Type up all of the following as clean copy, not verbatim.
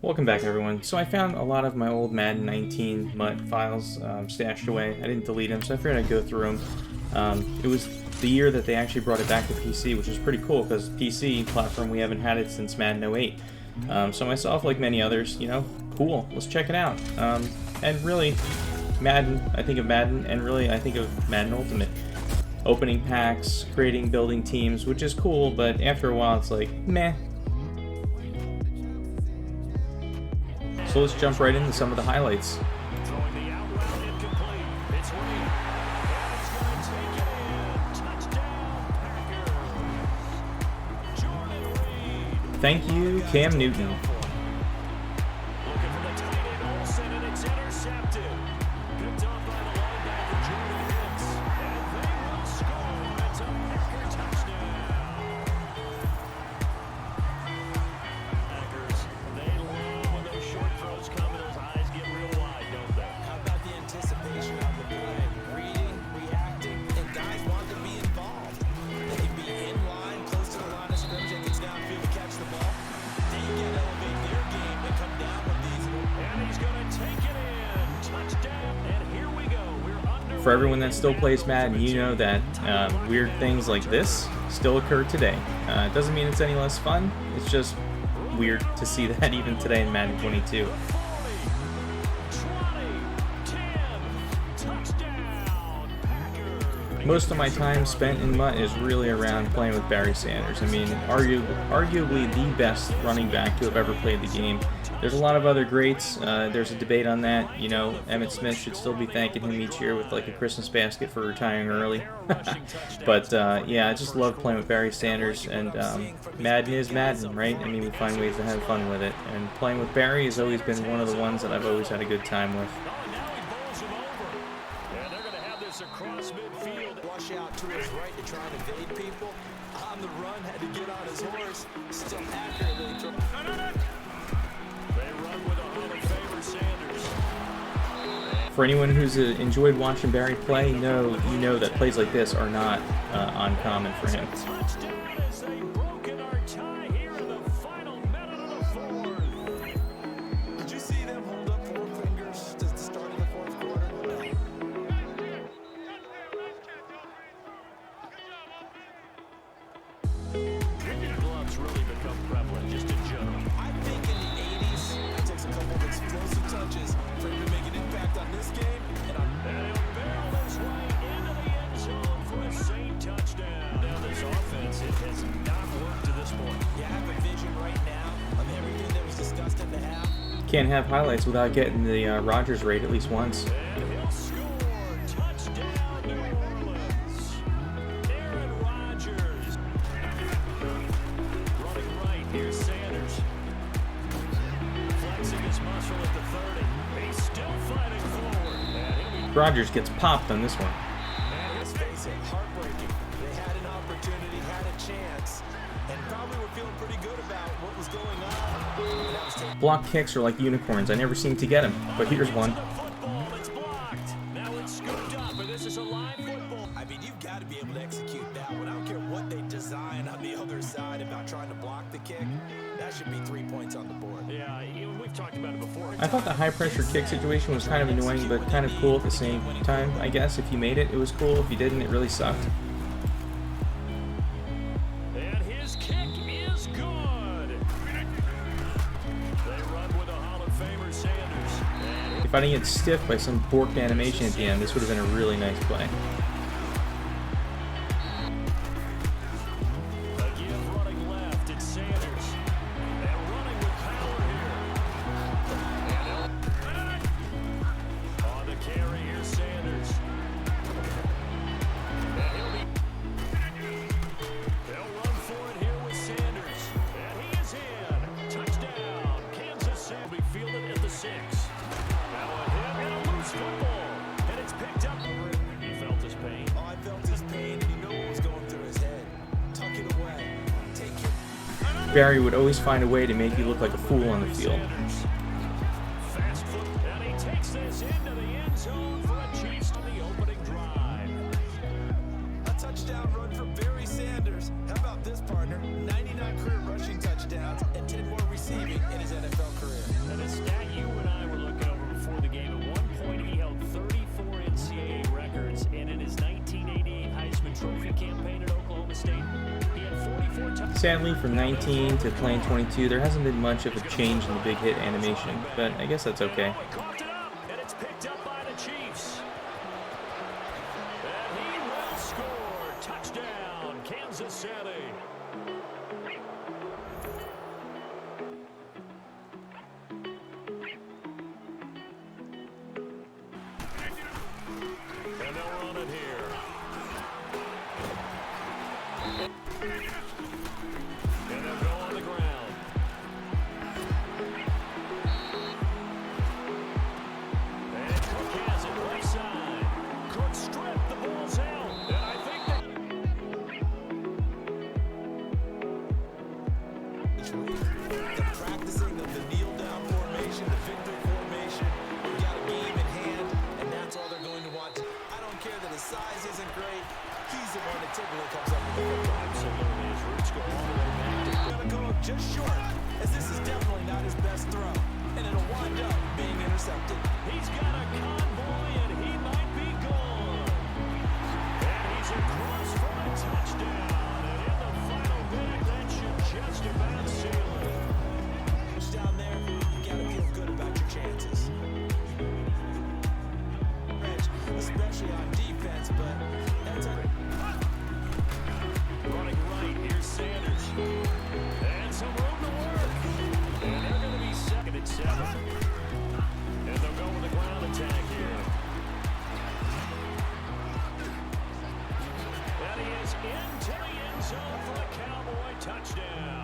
Welcome back, everyone. So I found a lot of my old Madden 19 MUT files stashed away. I didn't delete them, so I figured I'd go through them. It was the year that they actually brought it back to PC, which is pretty cool because PC platform, we haven't had it since Madden 08. So myself, like many others, cool, let's check it out. And really, Madden, I think of Madden, and really I think of Madden Ultimate. Opening packs, creating, building teams, which is cool, but after a while it's like, meh. So let's jump right into some of the highlights. Thank you, Cam Newton. For everyone that still plays Madden, you know that weird things like this still occur today. It doesn't mean it's any less fun, it's just weird to see that even today in Madden 22. Most of my time spent in MUT is really around playing with Barry Sanders. I mean, arguably the best running back to have ever played the game. There's a lot of other greats. There's a debate on that. Emmitt Smith should still be thanking him each year with like a Christmas basket for retiring early. But yeah, I just love playing with Barry Sanders, and Madden is Madden, right? I mean, we find ways to have fun with it, and playing with Barry has always been one of the ones that I've always had a good time with. Across midfield, rush out to his right to try and evade people. On the run, had to get on his horse. Still accurately. They run with a Hall of Famer Sanders. For anyone who's enjoyed watching Barry play, you know that plays like this are not uncommon for him. Did you see them hold up 4 fingers to the start of the fourth quarter? Gloves really become prevalent just in general. I think in the 80s, it takes a couple of explosive touches for him to make an impact on this game. And he'll barrel his way into the end zone for a same touchdown. Now this offense, it has not worked to this point. You have a vision right now of everything that was discussed at the half. Can't have highlights without getting the Rodgers rate at least once. And he'll score. Touchdown, New Orleans. Aaron Rodgers. Running right, here's Sanders. Flexing his muscle at the 30. He's still fighting forward. And he'll be... Rodgers gets popped on this one. And let's face it, heartbreaking. They had an opportunity, had a chance, and probably were feeling pretty good about what was going on. And that was taken. Block kicks are like unicorns. I never seem to get them, but here's one. Football, it's blocked. Now it's scooped up, and this is a live football. I mean, you've got to be able to execute that one. I don't care what they design on the other side about trying to block the kick. That should be 3 points on the board. Yeah, we've talked about it before. I thought the high pressure kick situation was kind of annoying, but kind of cool at the same time. I guess if you made it, it was cool. If you didn't, it really sucked. And his kick is good. They run with a Hall of Famer Sanders. If I didn't get stiffed by some borked animation at the end, this would have been a really nice play. Again, running left, it's Sanders. And running with power here. And on the carry, here's Sanders. And they'll run for it here with Sanders. And he is in. Touchdown. Kansas City will be fielded at the 6. Now a hit and a loose football. And it's picked up. He felt his pain. Oh, I felt his pain, and he knew what was going through his head. Tuck it away. Take it. Barry would always find a way to make you look like a fool on the field. Fast foot, and he takes this into the end zone for a chase on the opening drive. A touchdown run for Barry Sanders. How about this, partner? 99 career rushing touchdowns and 10 more receiving in his NFL career. Sadly, from 19 to playing 22, there hasn't been much of a change in the big hit animation, but I guess that's okay. He coughed it up, and it's picked up by the Chiefs. And he will score. Touchdown, Kansas City. And they'll run it here. And they'll go on the ground. And Cook has it right side. Cook stripped, the ball's out. And I think that the practicing of the kneel down formation, the victory formation, we've got a game in hand, and that's all they're going to watch. I don't care that his size isn't great. He's the one that typically comes up with the football. absolutely his roots go all the way back to Gonna go up just short, as this is definitely not his best throw, and it'll wind up being intercepted. He's got a convoy, and he might be gone. And he's across for a touchdown. And in the final bit, that should just about seal it. Down there, you gotta feel good about your chances. Especially on defense, but that's a Running right, here's Sanders. And some room to work. And they're going to be second and 7. And they'll go with a ground attack here. And he is into the end zone for a Cowboy touchdown.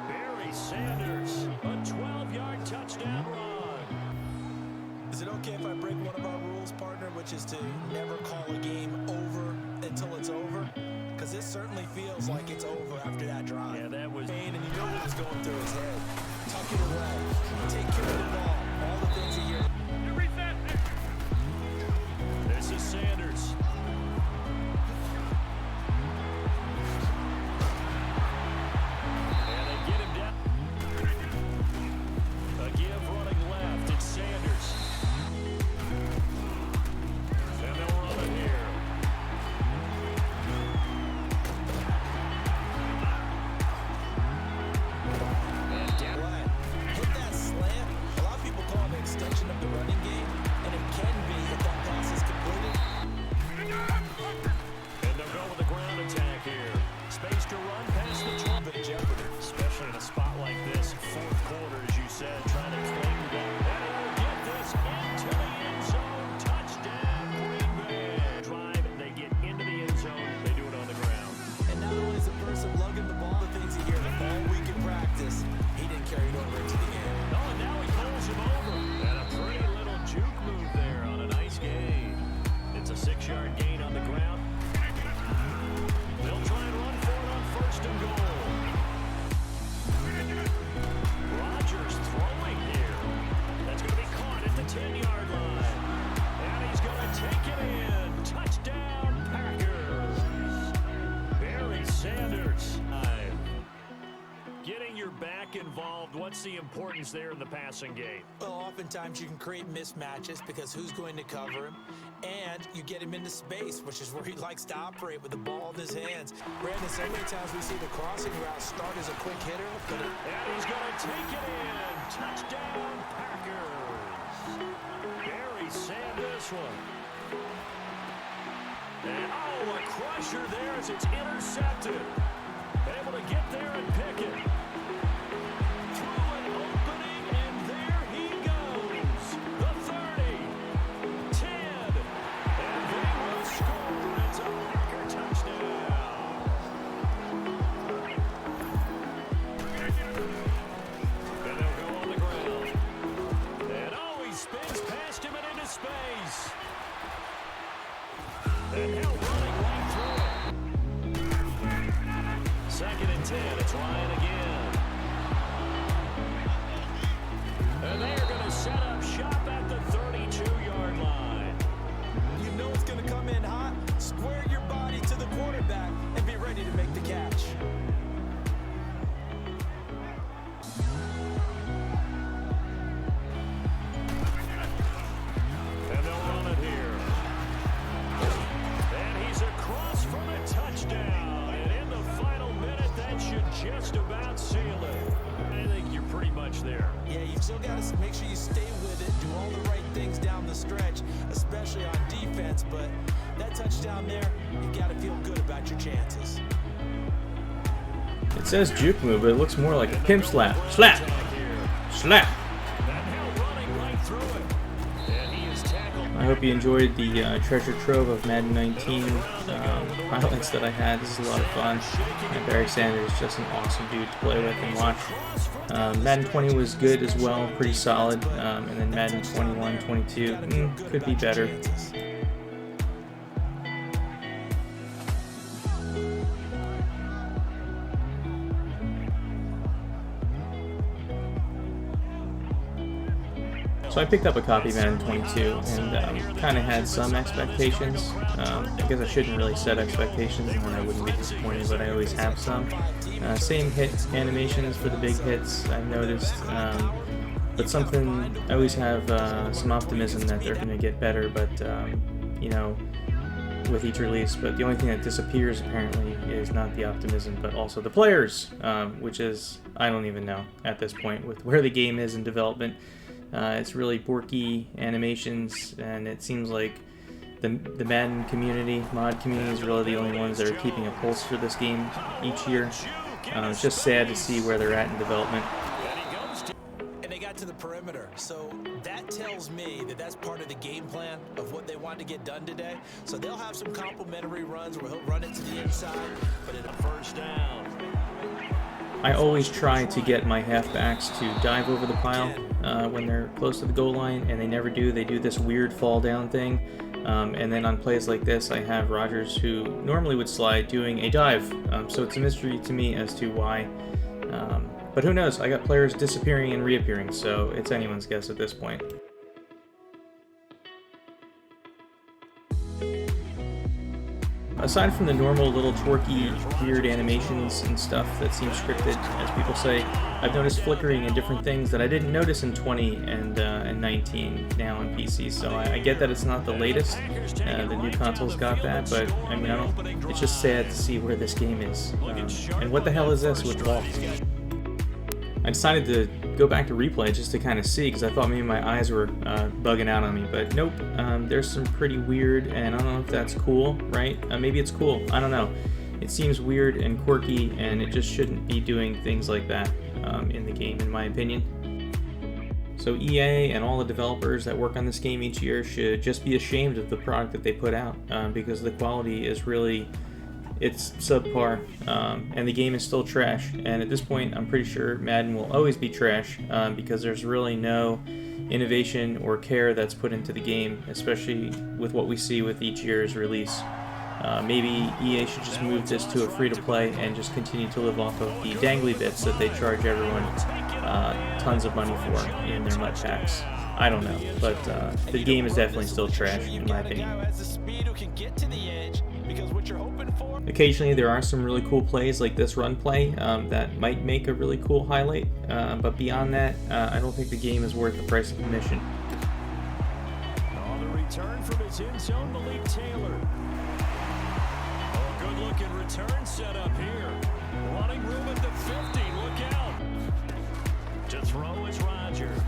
Barry Sanders, a 12-yard touchdown run. Is it okay if I break one of our rules, partner, which is to never call a game over until it's over? Because this certainly feels like it's over after that drive. Yeah, that was... And you know what was going through his head. Tuck it away. Take care of the ball. All the things that you're... This is Sanders. And they get him down. A give running left. It's Sanders. And they'll run it here. And down. Right. Hit that slant. A lot of people call it an extension of the running game, and it can be if that pass is completed. And they'll go with a ground attack here. Space to run past the 12. Bit of jeopardy. Especially in a spot like this, fourth quarter, as you said, trying to cling back. And he'll get this into the end zone. Touchdown, Green Bay. Drive, they get into the end zone. They do it on the ground. And not only is the person lugging the ball, the things he hears all week in practice, he didn't carry it over into the game. Oh, and now he pulls him over. And a pretty little juke move there on a nice gain. It's a 6-yard gain on the ground. They'll try and run for it on first and goal. Rodgers throwing here. That's going to be caught at the 10-yard line. And he's going to take it in. Touchdown, Packers. Barry Sanders. Getting your back involved, what's the importance there in the passing game? Well, oftentimes you can create mismatches because who's going to cover him, and you get him into space, which is where he likes to operate with the ball in his hands. Brandon, so many times we see the crossing route start as a quick hitter, but And he's going to take it in. Touchdown, Packers. Barry Sanders one. And oh, a crusher there as it's intercepted. Able to get there and pick it. Through an opening, and there he goes. The 30, 10, and they will score. It's a Packer touchdown. And they'll go on the ground. And oh, he spins past him and into space. And Hill running right through it. Second and 10, it's Ryan again. catch there. Yeah, you've still got to make sure you stay with it, do all the right things down the stretch, especially on defense. But that touchdown there, you've got to feel good about your chances. It says juke move, but it looks more like a pimp slap. Slap! Slap! I hope you enjoyed the treasure trove of Madden 19 highlights that I had. This is a lot of fun. And Barry Sanders is just an awesome dude to play with and watch. Madden 20 was good as well, pretty solid. And then Madden 21, 22, could be better. So I picked up a copy of Madden 22 and kind of had some expectations. I guess I shouldn't really set expectations and then I wouldn't be disappointed, but I always have some. Same hit animations for the big hits, I've noticed. But something, I always have some optimism that they're going to get better, but, you know, with each release. But the only thing that disappears apparently is not the optimism, but also the players, which is, I don't even know at this point with where the game is in development. It's really borky animations, and it seems like the Madden community, mod community, is really the only ones that are keeping a pulse for this game each year. It's just sad to see where they're at in development. And they got to the perimeter, so that tells me that that's part of the game plan of what they want to get done today. So they'll have some complimentary runs where he'll run it to the inside, but in a first down. I always try to get my halfbacks to dive over the pile when they're close to the goal line, and they never do. They do this weird fall down thing, and then on plays like this I have Rodgers, who normally would slide, doing a dive, so it's a mystery to me as to why, but who knows. I got players disappearing and reappearing, so it's anyone's guess at this point. Aside from the normal little twerky, weird animations and stuff that seems scripted, as people say, I've noticed flickering and different things that I didn't notice in 20 and 19 now on PC. So I get that it's not the latest. The new consoles got that, but I mean, it's just sad to see where this game is. And what the hell is this with walks? I decided to go back to replay just to kind of see, because I thought maybe my eyes were bugging out on me, but nope. There's some pretty weird, and I don't know if that's cool, right? Maybe it's cool, I don't know. It seems weird and quirky, and it just shouldn't be doing things like that in the game, in my opinion. So EA and all the developers that work on this game each year should just be ashamed of the product that they put out, because the quality is really, it's subpar, and the game is still trash. And at this point, I'm pretty sure Madden will always be trash, because there's really no innovation or care that's put into the game, especially with what we see with each year's release. Maybe EA should just move this to a free-to-play and just continue to live off of the dangly bits that they charge everyone tons of money for in their mud packs. I don't know, but the game is definitely still trash, in my opinion. Occasionally there are some really cool plays like this run play that might make a really cool highlight, but beyond that, I don't think the game is worth the price of admission. On the return from his end zone, Malik Taylor. Oh, good looking return set up here. Running room at the 50, look out. To throw is Rodgers.